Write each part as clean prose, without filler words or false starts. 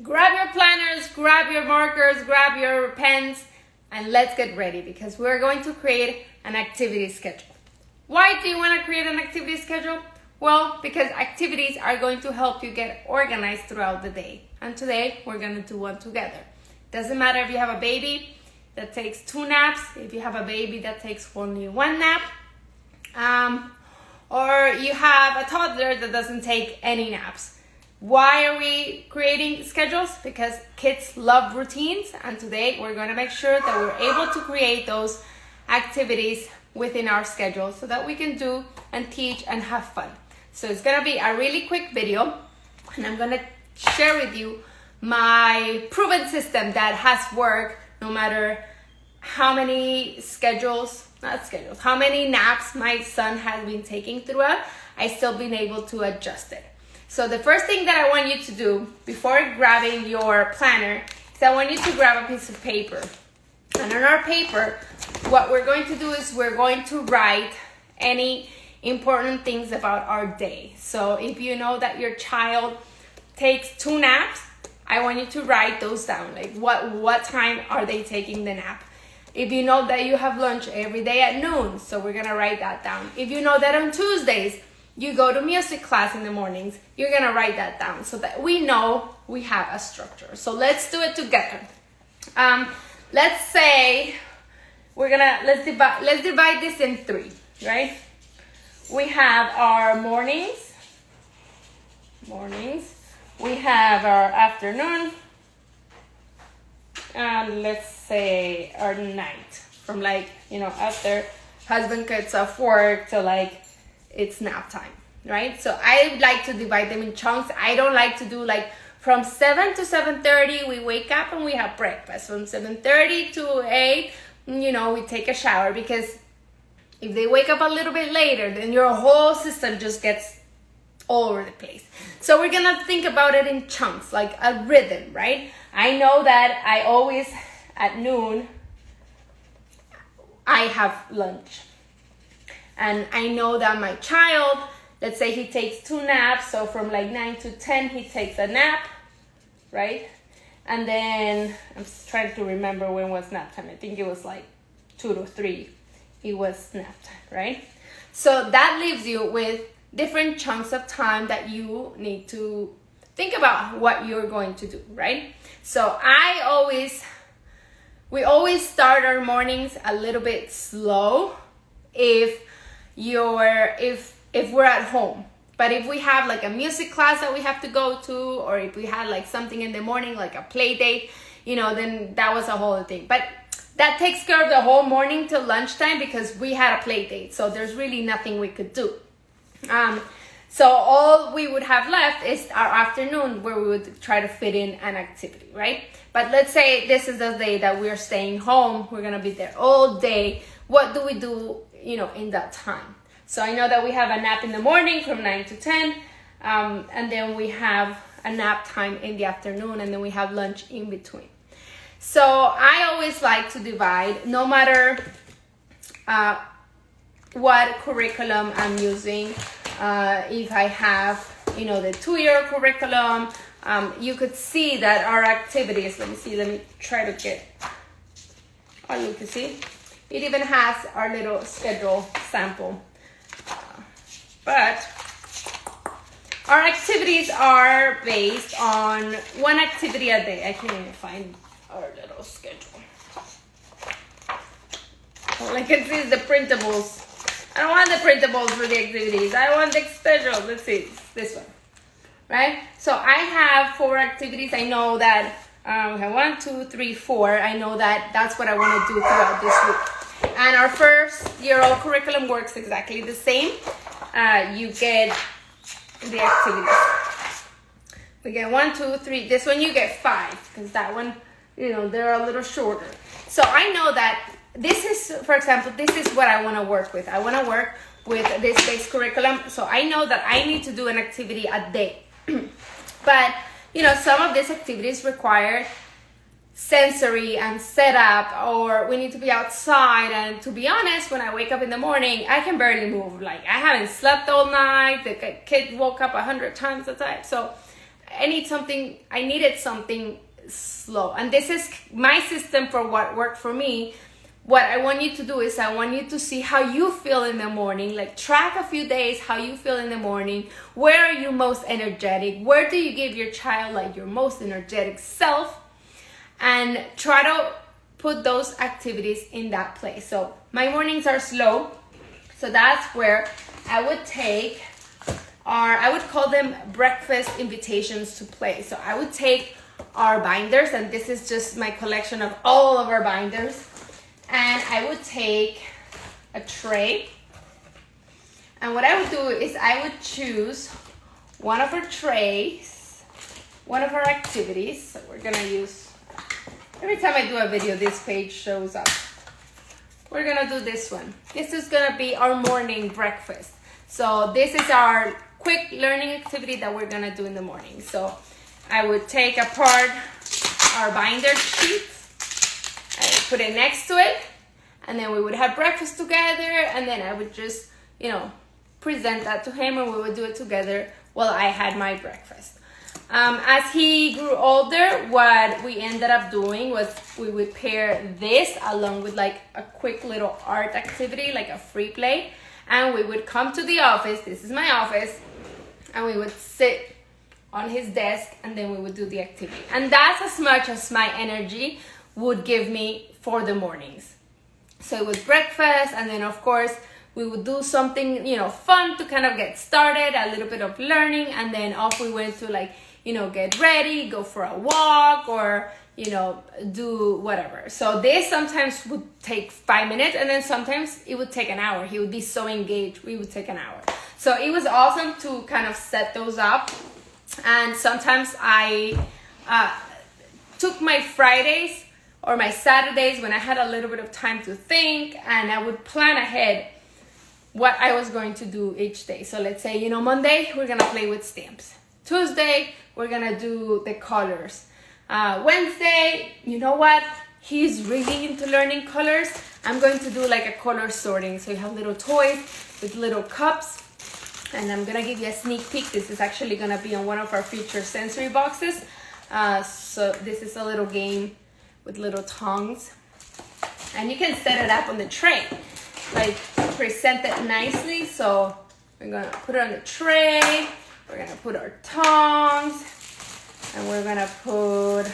Grab your planners, grab your markers, grab your pens, and let's get ready because we're going to create an activity schedule. Why do you want to create an activity schedule? Well, because activities are going to help you get organized throughout the day. And today we're going to do one together. Doesn't matter if you have a baby that takes 2 naps, if you have a baby that takes only 1 nap, or you have a toddler that doesn't take any naps. Why are we creating schedules? Because kids love routines, and today we're going to make sure that we're able to create those activities within our schedule so that we can do and teach and have fun. So it's going to be a really quick video, and I'm going to share with you my proven system that has worked no matter how many how many naps my son has been taking throughout. I still been able to adjust it. So the first thing that I want you to do before grabbing your planner is I want you to grab a piece of paper. And on our paper, what we're going to do is we're going to write any important things about our day. So if you know that your child takes 2 naps, I want you to write those down. Like what time are they taking the nap? If you know that you have lunch every day at noon, so we're gonna write that down. If you know that on Tuesdays, you go to music class in the mornings, you're gonna write that down so that we know we have a structure. So let's do it together. Let's say let's divide this in 3, right? We have our mornings, we have our afternoon, and let's say our night, from after husband gets off work to it's nap time, right? So I like to divide them in chunks. I don't like to do from 7 to 7:30, we wake up and we have breakfast. From 7:30 to 8, we take a shower, because if they wake up a little bit later, then your whole system just gets all over the place. So we're gonna think about it in chunks, like a rhythm, right? I know that I always, at noon, I have lunch. And I know that my child, let's say he takes 2 naps, so from 9 to 10, he takes a nap, right? And then, I'm just trying to remember when was nap time. I think it was 2 to 3, it was nap time, right? So that leaves you with different chunks of time that you need to think about what you're going to do, right? So we always start our mornings a little bit slow if we're at home. But if we have a music class that we have to go to, or if we had something in the morning, like a play date, then that was a whole thing. But that takes care of the whole morning till lunchtime because we had a play date. So there's really nothing we could do. So all we would have left is our afternoon, where we would try to fit in an activity, right? But let's say this is the day that we're staying home. We're going to be there all day. What do we do, in that time? So I know that we have a nap in the morning from 9 to 10. And then we have a nap time in the afternoon, and then we have lunch in between. So I always like to divide, no matter what curriculum I'm using. If I have, the 2-year curriculum, you could see that our activities, let me try to get, you can see, it even has our little schedule sample. But our activities are based on 1 activity a day. I can't even find our little schedule. All I can see is the printables. I don't want the printables for the activities. I want the schedule. Let's see, this one, right? So I have 4 activities. I know that we have 1, 2, 3, 4. I know that that's what I want to do throughout this week. And our first-year-old curriculum works exactly the same. You get the activities. We get 1, 2, 3. This one you get 5, because that one, they're a little shorter. So I know that this is, for example, this is what I want to work with. I want to work with this base curriculum. So I know that I need to do an activity a day. But, some of these activities require sensory and setup, or we need to be outside. And to be honest, when I wake up in the morning, I can barely move. I haven't slept all night. The kid woke up 100 times a day. So I needed something slow. And this is my system for what worked for me. What I want you to do is I want you to see how you feel in the morning, like track a few days how you feel in the morning. Where are you most energetic? Where do you give your child like your most energetic self? And try to put those activities in that place. So my mornings are slow. So that's where I would take I would call them breakfast invitations to play. So I would take our binders, and this is just my collection of all of our binders. And I would take a tray. And what I would do is I would choose one of our trays, one of our activities. So we're gonna use, every time I do a video, this page shows up. We're gonna do this one. This is gonna be our morning breakfast. So this is our quick learning activity that we're gonna do in the morning. So I would take apart our binder sheets, I would put it next to it, and then we would have breakfast together, and then I would just, present that to him, and we would do it together while I had my breakfast. As he grew older, what we ended up doing was we would pair this along with like a quick little art activity, like a free play, and we would come to the office, this is my office, and we would sit on his desk, and then we would do the activity. And that's as much as my energy would give me for the mornings. So it was breakfast, and then of course we would do something, fun to kind of get started, a little bit of learning, and then off we went to get ready, go for a walk, or, do whatever. So this sometimes would take 5 minutes, and then sometimes it would take an hour. He would be so engaged, we would take an hour. So it was awesome to kind of set those up. And sometimes I took my Fridays or my Saturdays when I had a little bit of time to think, and I would plan ahead what I was going to do each day. So let's say, Monday, we're gonna play with stamps. Tuesday, we're gonna do the colors. Wednesday, you know what? He's really into learning colors. I'm going to do like a color sorting. So you have little toys with little cups. And I'm gonna give you a sneak peek. This is actually gonna be on one of our future sensory boxes. So this is a little game with little tongs. And you can set it up on the tray, like present it nicely. So we're gonna put it on the tray. We're gonna put our tongs, and we're gonna put,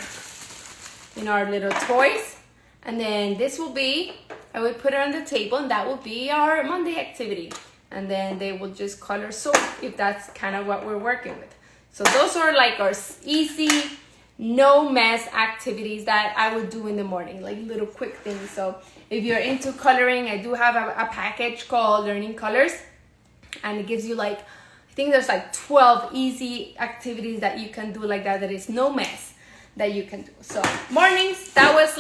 our little toys. And then this will be, I would put it on the table, and that will be our Monday activity. And then they will just color sort if that's kind of what we're working with. So those are like our easy, no mess activities that I would do in the morning, like little quick things. So if you're into coloring, I do have a package called Learning Colors, and it gives you I think there's 12 easy activities that you can do like that is no mess that you can do. So mornings, that was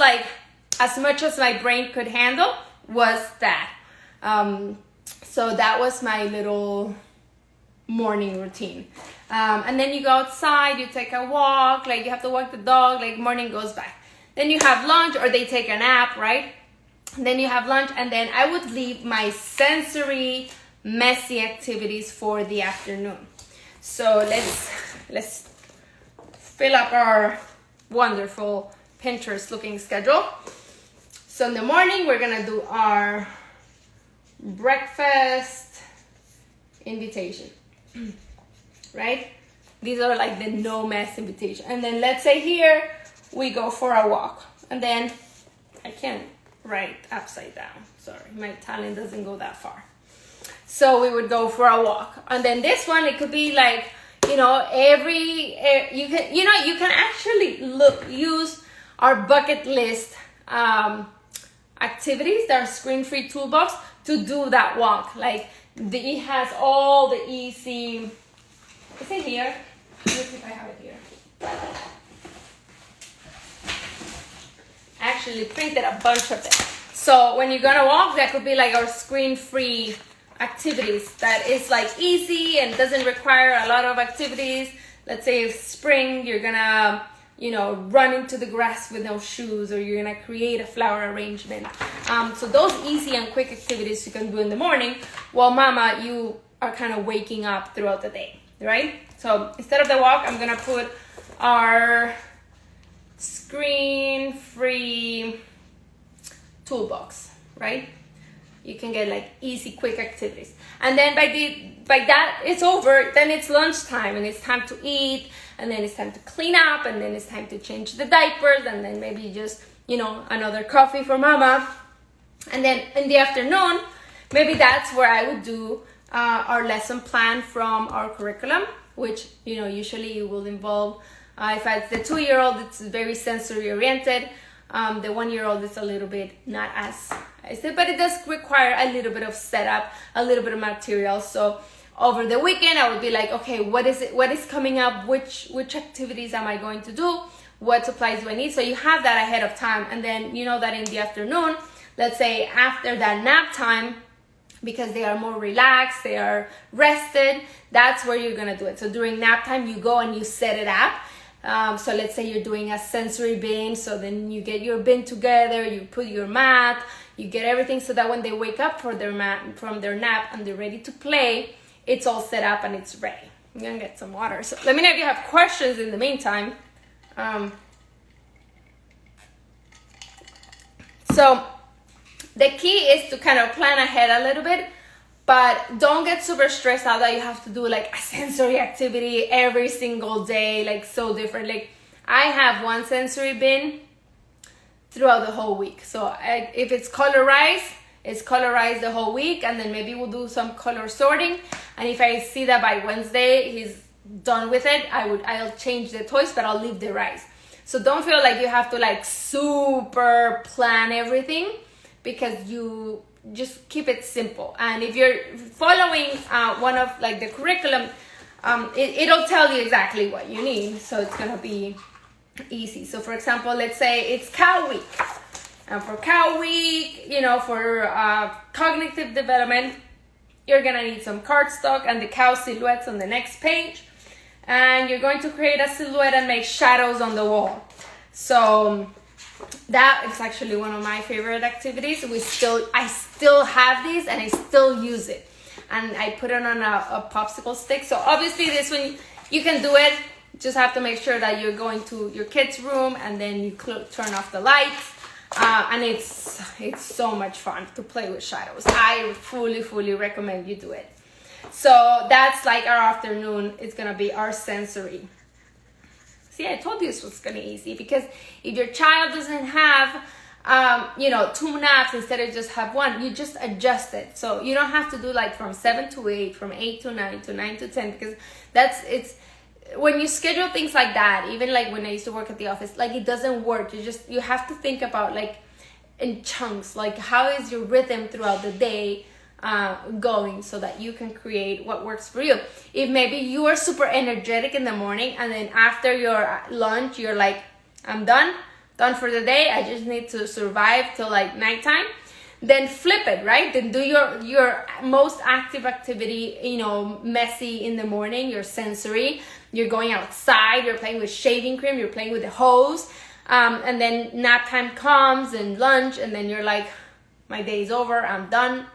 as much as my brain could handle was that. So that was my little morning routine. And then you go outside, you take a walk, you have to walk the dog, morning goes by. Then you have lunch, or they take a nap, right? And then you have lunch, and then I would leave my sensory, messy activities for the afternoon. So let's fill up our wonderful Pinterest looking schedule. So in the morning, we're gonna do our breakfast invitation, right? These are the no mess invitation. And then let's say here we go for a walk, and then I can't write upside down, sorry, my talent doesn't go that far. So we would go for a walk, and then this one, it could be you can actually use our bucket list activities, that are screen-free toolbox, to do that walk. It has all the easy, is it here? Let's see if I have it here. Actually printed a bunch of them. So when you're gonna walk, that could be our screen-free activities that is easy and doesn't require a lot of activities. Let's say if spring, you're gonna run into the grass with no shoes, or you're gonna create a flower arrangement. So those easy and quick activities you can do in the morning while you are kind of waking up throughout the day, right? So instead of the walk, I'm gonna put our screen-free toolbox, right? You can get like easy, quick activities. And then by that it's over, then it's lunchtime and it's time to eat, and then it's time to clean up, and then it's time to change the diapers, and then maybe just, another coffee for mama. And then in the afternoon, maybe that's where I would do our lesson plan from our curriculum, which, usually will involve, if it's the 2-year-old, it's very sensory oriented. The 1-year-old is a little bit not as but it does require a little bit of setup, a little bit of material. So over the weekend, I would be like, okay, what is coming up? Which activities am I going to do? What supplies do I need? So you have that ahead of time. And then that in the afternoon, let's say after that nap time, because they are more relaxed, they are rested, that's where you're gonna do it. So during nap time, you go and you set it up. So let's say you're doing a sensory bin, so then you get your bin together, you put your mat, you get everything so that when they wake up from their nap and they're ready to play, it's all set up and it's ready. I'm gonna get some water. So let me know if you have questions in the meantime. So the key is to kind of plan ahead a little bit, but don't get super stressed out that you have to do like a sensory activity every single day, like so different. Like I have one sensory bin throughout the whole week. So if it's colorized, it's colorized the whole week, and then maybe we'll do some color sorting. And if I see that by Wednesday he's done with it, I'll change the toys, but I'll leave the rice. So don't feel like you have to like super plan everything, because you just keep it simple. And if you're following one of like the curriculum, it'll tell you exactly what you need, so it's gonna be easy. So for example, let's say it's cow week, and for cow week, for cognitive development, you're gonna need some cardstock and the cow silhouettes on the next page, and you're going to create a silhouette and make shadows on the wall. So that is actually one of my favorite activities. I still have these and I still use it, and I put it on a popsicle stick. So obviously this one you can do it, just have to make sure that you're going to your kids' room and then you turn off the lights, and it's so much fun to play with shadows. I fully recommend you do it. So that's like our afternoon. It's gonna be our sensory. See, I told you this was gonna be easy, because if your child doesn't have 2 naps, instead of just have one, you just adjust it. So you don't have to do like from 7 to 8, from 8 to 9, to 9 to 10, because when you schedule things like that, even like when I used to work at the office, like it doesn't work. You have to think about like in chunks, like how is your rhythm throughout the day going, so that you can create what works for you. If maybe you are super energetic in the morning, and then after your lunch you're like, I'm done for the day, I just need to survive till like nighttime, then flip it, right? Then do your most active activity, messy in the morning, your sensory. You're going outside, you're playing with shaving cream, you're playing with the hose, and then nap time comes and lunch, and then you're like, my day's over, I'm done.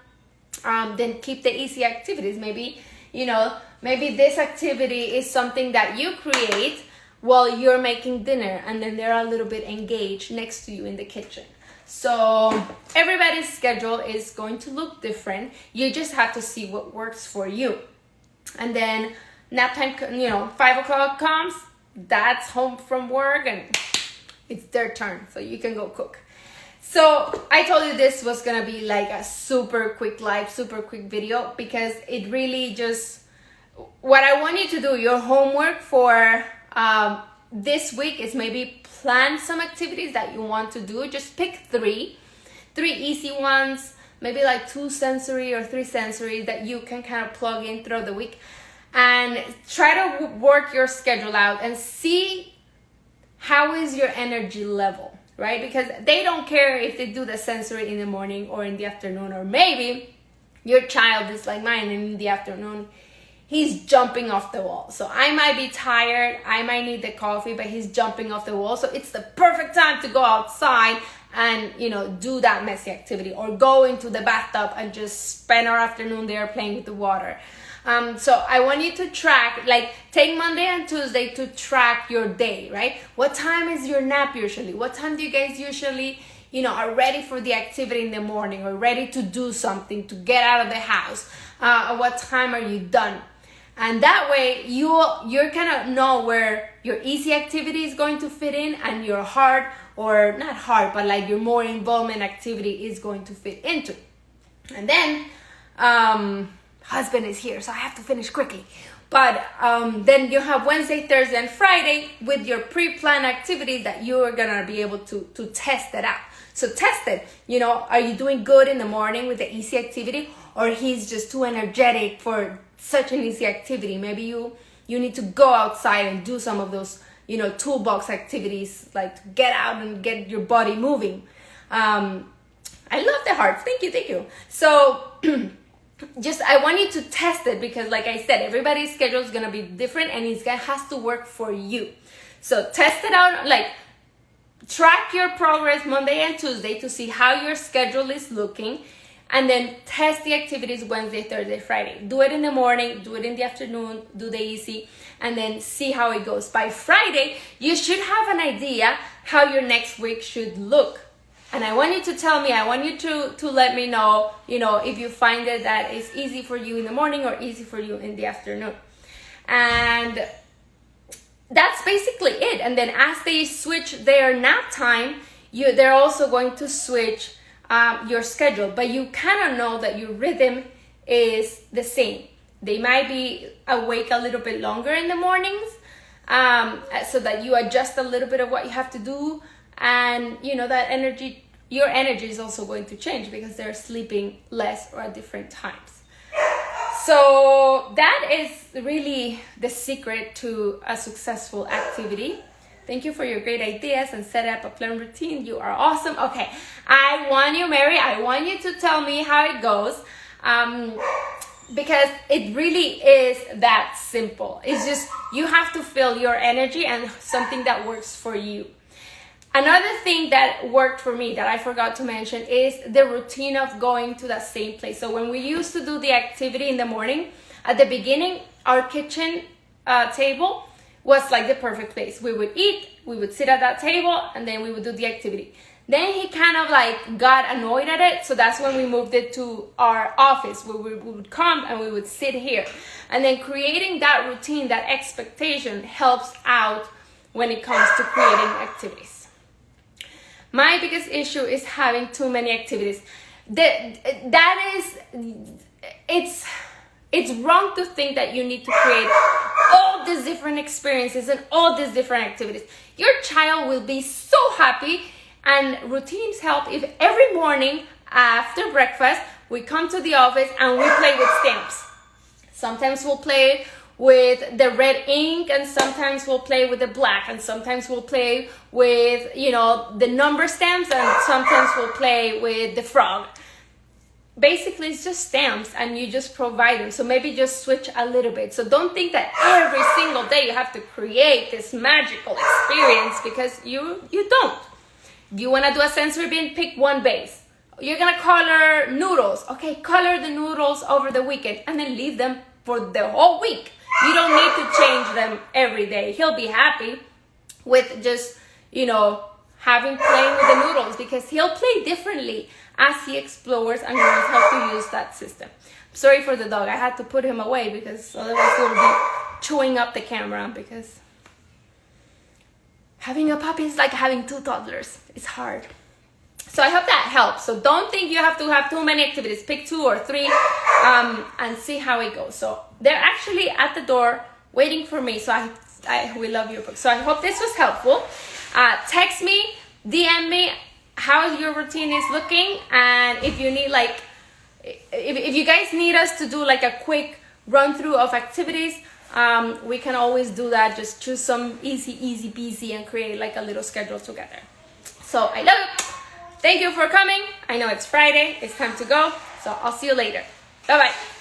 Then keep the easy activities. Maybe this activity is something that you create while you're making dinner, and then they're a little bit engaged next to you in the kitchen. So everybody's schedule is going to look different. You just have to see what works for you. And then nap time, 5 o'clock comes, that's home from work and it's their turn, so you can go cook. So I told you this was gonna be like a super quick video, because it really just, what I want you to do, your homework for this week is maybe plan some activities that you want to do. Just pick three easy ones, maybe like 2 sensory or 3 sensory that you can kind of plug in throughout the week, and try to work your schedule out and see how is your energy level, right? Because they don't care if they do the sensory in the morning or in the afternoon, or maybe your child is like mine and in the afternoon he's jumping off the wall. So I might be tired, I might need the coffee, but he's jumping off the wall. So it's the perfect time to go outside and, do that messy activity, or go into the bathtub and just spend our afternoon there playing with the water. So I want you to track, like take Monday and Tuesday to track your day, right? What time is your nap usually? What time do you guys usually, are ready for the activity in the morning or ready to do something, to get out of the house? What time are you done? And that way you're gonna know where your easy activity is going to fit in and your hard, or not hard, but like your more involvement activity is going to fit into. And then husband is here, so I have to finish quickly. But then you have Wednesday, Thursday, and Friday with your pre-planned activities that you are gonna be able to test it out. So test it. Are you doing good in the morning with the easy activity, or he's just too energetic for such an easy activity? Maybe you need to go outside and do some of those, toolbox activities, like to get out and get your body moving. I love the hearts. Thank you. So I want you to test it, because like I said, everybody's schedule is going to be different and it has to work for you. So test it out, like track your progress Monday and Tuesday to see how your schedule is looking, and then test the activities Wednesday, Thursday, Friday. Do it in the morning, do it in the afternoon, do the easy, and then see how it goes. By Friday, you should have an idea how your next week should look. And I want you to tell me, I want you to let me know, if you find it that it's easy for you in the morning or easy for you in the afternoon. And that's basically it. And then as they switch their nap time, they're also going to switch your schedule, but you kind of know that your rhythm is the same. They might be awake a little bit longer in the mornings, so that you adjust a little bit of what you have to do, and that your energy is also going to change because they're sleeping less or at different times. So that is really the secret to a successful activity. Thank you for your great ideas and set up a planned routine. You are awesome. Okay, I want you, Mary, I want you to tell me how it goes, because it really is that simple. It's just, you have to feel your energy and something that works for you. Another thing that worked for me that I forgot to mention is the routine of going to that same place. So when we used to do the activity in the morning, at the beginning, our kitchen table was like the perfect place. We would eat, we would sit at that table, and then we would do the activity. Then he kind of like got annoyed at it, so that's when we moved it to our office, where we would come and we would sit here. And then creating that routine, that expectation, helps out when it comes to creating activities. My biggest issue is having too many activities. It's wrong to think that you need to create all these different experiences and all these different activities. Your child will be so happy, and routines help if every morning after breakfast we come to the office and we play with stamps. Sometimes we'll play with the red ink, and sometimes we'll play with the black, and sometimes we'll play with the number stamps, and sometimes we'll play with the frog. Basically, it's just stamps and you just provide them. So maybe just switch a little bit. So don't think that every single day you have to create this magical experience, because you don't. If you want to do a sensory bin, pick one base. You're going to color noodles. Okay, color the noodles over the weekend and then leave them for the whole week. You don't need to change them every day. He'll be happy with just, playing with the noodles, because he'll play differently as he explores and learns how to use that system. Sorry for the dog. I had to put him away because otherwise he would be chewing up the camera, because having a puppy is like having two toddlers. It's hard. So I hope that helps. So don't think you have to have too many activities. Pick 2 or 3 and see how it goes. So they're actually at the door waiting for me. So we love your book. So I hope this was helpful. Text me, DM me how your routine is looking, and if you need if you guys need us to do like a quick run through of activities, we can always do that. Just choose some easy peasy and create like a little schedule together. So I love it. Thank you for coming. I know it's Friday, it's time to go, so I'll see you later. Bye bye.